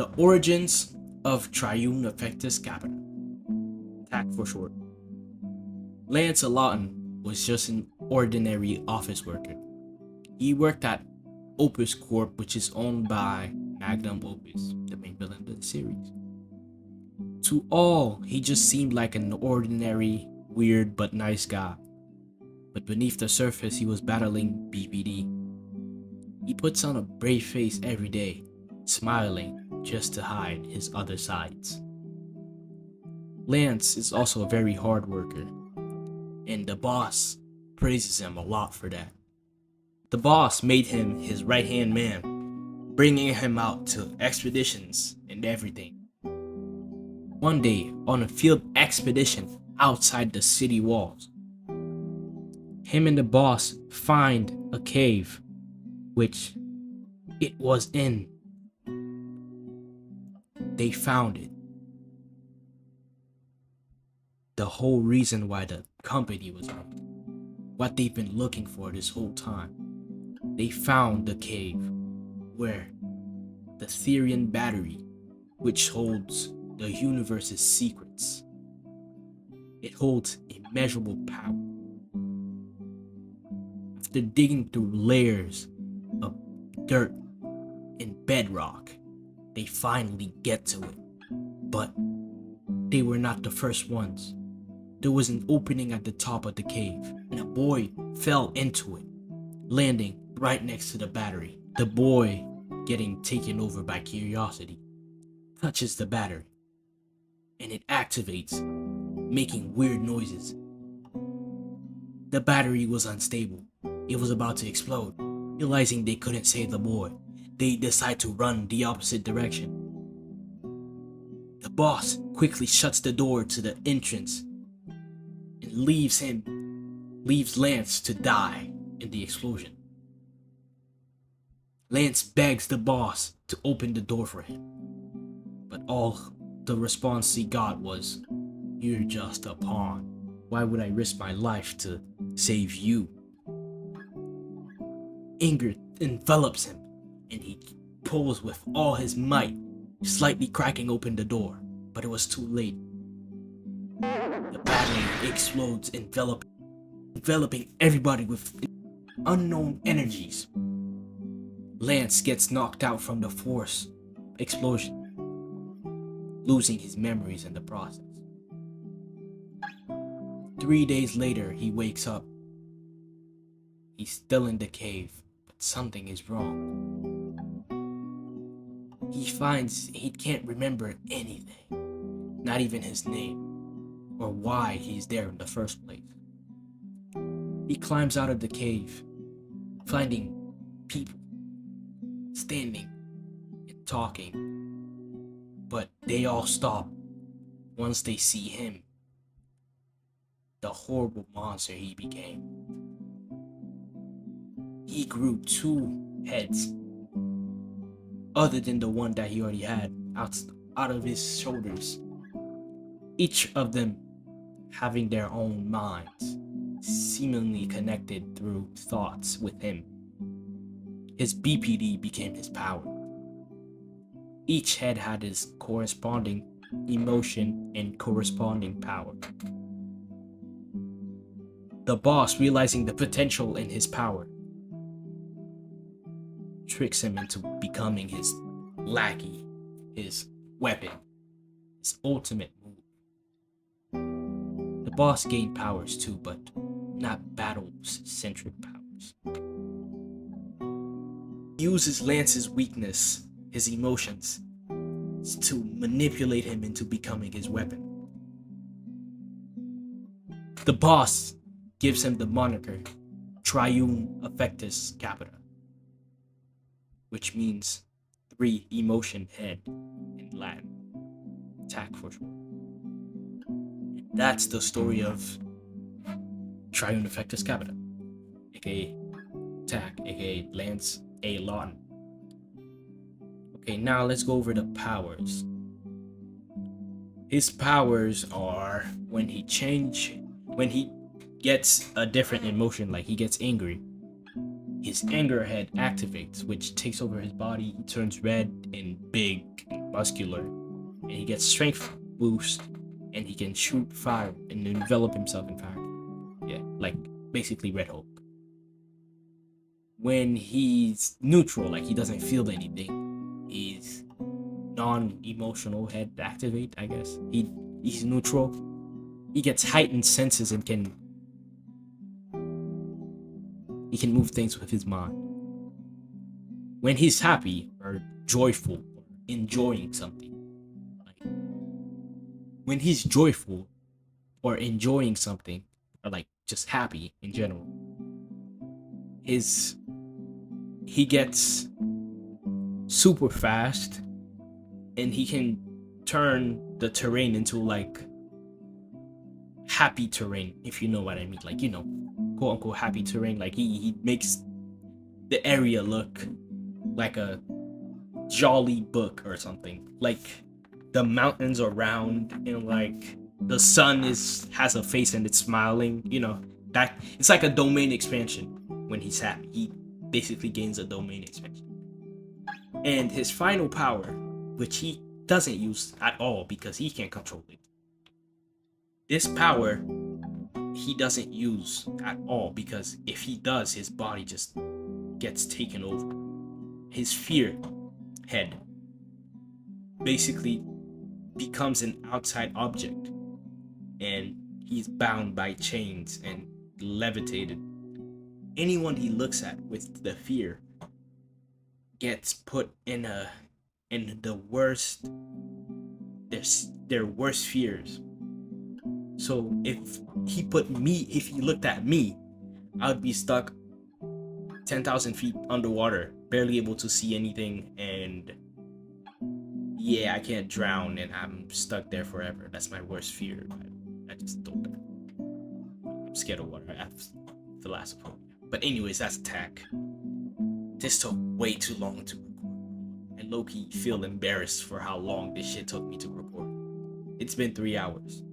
The origins of Triun Affectus Capita, TAC for short. Lance Lawton was just an ordinary office worker. He worked at Opus Corp, which is owned by Magnum Opus, the main villain of the series. To all, he just seemed like an ordinary, weird but nice guy. But beneath the surface, he was battling BPD. He puts on a brave face every day, smiling just to hide his other sides. Lance is also a very hard worker, and the boss praises him a lot for that. The boss made him his right-hand man, bringing him out to expeditions and everything. One day, on a field expedition outside the city walls, him and the boss find a cave, which it was in. They found it. The whole reason why the company was up. What they've been looking for this whole time. They found the cave where the Triun battery, which holds the universe's secrets. It holds immeasurable power. After digging through layers of dirt and bedrock, they finally get to it. But they were not the first ones. There was an opening at the top of the cave, and a boy fell into it, landing right next to the battery. The boy, getting taken over by curiosity, touches the battery, and it activates, making weird noises. The battery was unstable. It was about to explode. Realizing they couldn't save the boy, they decide to run the opposite direction. The boss quickly shuts the door to the entrance and leaves Lance to die in the explosion. Lance begs the boss to open the door for him, but all the response he got was, "You're just a pawn. Why would I risk my life to save you?" Anger envelops him, and he pulls with all his might, slightly cracking open the door, but it was too late. The battery explodes, enveloping everybody with unknown energies. Lance gets knocked out from the force explosion, losing his memories in the process. 3 days later, he wakes up. He's still in the cave, but something is wrong. He finds he can't remember anything, not even his name, or why he's there in the first place. He climbs out of the cave, finding people standing and talking, but they all stop once they see him, the horrible monster he became. He grew 2 heads, other than the one that he already had out of his shoulders, each of them having their own minds, seemingly connected through thoughts with him. His BPD became his power. Each head had his corresponding emotion and corresponding power. The boss, realizing the potential in his power, tricks him into becoming his lackey, his weapon, his ultimate move. The boss gained powers too, but not battle-centric powers. He uses Lance's weakness, his emotions, to manipulate him into becoming his weapon. The boss gives him the moniker Triun Affectus Capita, which means 3 emotion head in Latin, TAC for short. That's the story of Triun Affectus Capita, aka TAC, aka Lance A. Lawton. Okay, now let's go over the powers. His powers are when he gets a different emotion, like he gets angry, his anger head activates, which takes over his body. He turns red and big and muscular, and he gets strength boost, and he can shoot fire and envelop himself in fire. Yeah, like basically Red Hulk. When he's neutral, like he doesn't feel anything, he's non-emotional head activate, I guess. He's neutral. He gets heightened senses and he can move things with his mind. When he's happy or joyful or enjoying something, like when he's joyful or enjoying something, or like just happy in general, he gets super fast, and he can turn the terrain into like happy terrain, if you know what I mean. Like, quote unquote happy terrain. Like he makes the area look like a jolly book or something. Like the mountains are round, and like the sun has a face and it's smiling. That it's like a domain expansion. When he's happy, he basically gains a domain expansion. And his final power, which he doesn't use at all because he can't control it. This power he doesn't use at all because if he does, his body just gets taken over. His fear head basically becomes an outside object, and he's bound by chains and levitated. Anyone he looks at with the fear gets put in the worst, their worst fears. So if he looked at me, I would be stuck 10,000 feet underwater, barely able to see anything, and yeah, I can't drown, and I'm stuck there forever. That's my worst fear. I just don't. I'm scared of water. I have thalassophobia. But anyways, that's attack. This took way too long to record. I low-key feel embarrassed for how long this shit took me to record. It's been 3 hours.